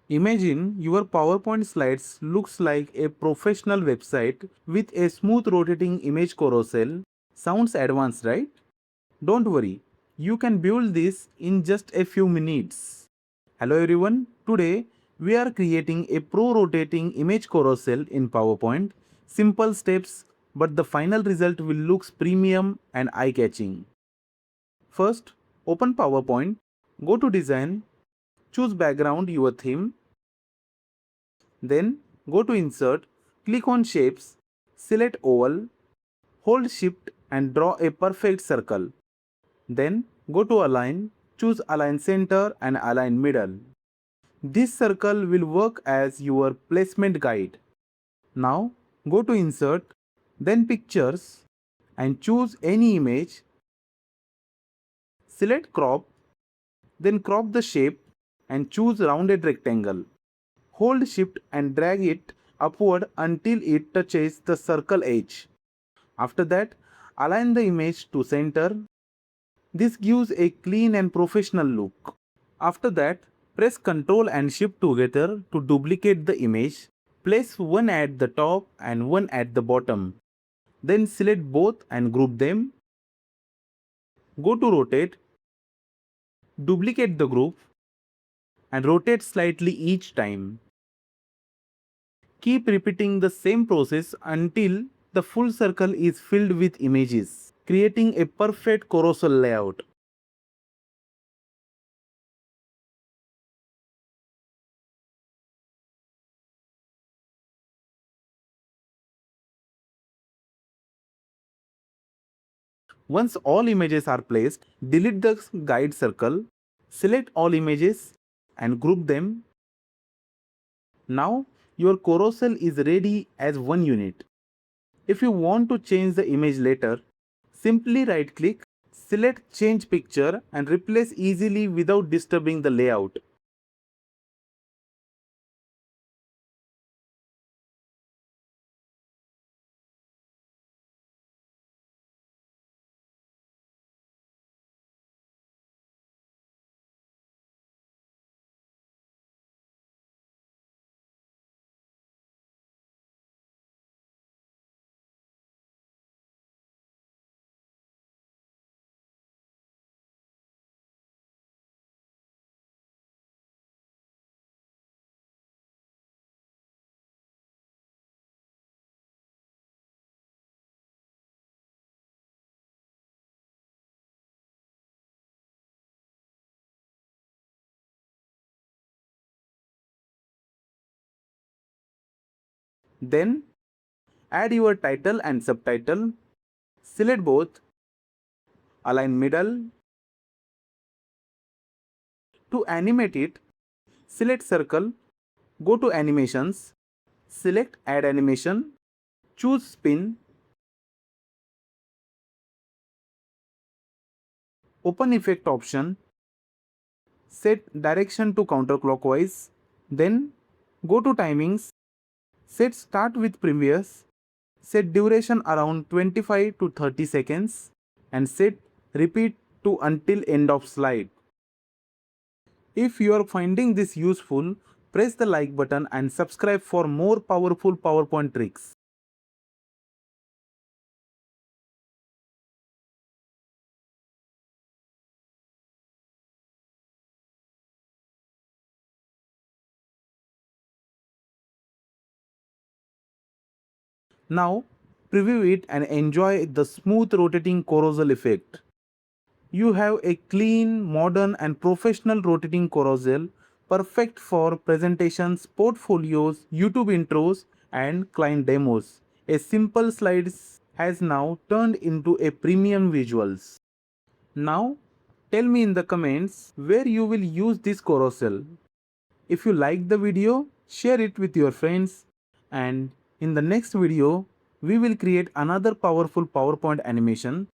Imagine your PowerPoint slides looks like a professional website with a smooth rotating image carousel. Sounds advanced, right? Don't worry, you can build this in just a few minutes. Hello everyone, today we are creating a pro rotating image carousel in PowerPoint. Simple steps, but the final result will look premium and eye catching. First, open PowerPoint, go to design, choose background your theme, then go to insert, click on shapes, select oval, hold shift and draw a perfect circle. Then go to align, choose align center and align middle. This circle will work as your placement guide. Now go to insert, then pictures and choose any image. Select crop, then crop the shape and choose rounded rectangle. Hold shift and drag it upward until it touches the circle edge. After that, align the image to center. This gives a clean and professional look. After that, press Ctrl and Shift together to duplicate the image. Place one at the top and one at the bottom. Then select both and group them. Go to Rotate, duplicate the group and rotate slightly each time. Keep repeating the same process until the full circle is filled with images, creating a perfect carousel layout. Once all images are placed, delete the guide circle, select all images and group them. Now your carousel is ready as one unit. If you want to change the image later, simply right click, select change picture and replace easily without disturbing the layout. Then add your title and subtitle, select both, align middle. To animate it, select circle, go to animations, select add animation, choose spin, open effect option, set direction to counterclockwise, then go to timings, set start with previous, set duration around 25 to 30 seconds and set repeat to until end of slide. If you are finding this useful, press the like button and subscribe for more powerful PowerPoint tricks. Now preview it and enjoy the smooth rotating carousel effect. You have a clean, modern and professional rotating carousel perfect for presentations, portfolios, YouTube intros and client demos. A simple slides has now turned into a premium visuals. Now tell me in the comments where you will use this carousel. If you like the video, share it with your friends and in the next video we will create another powerful PowerPoint animation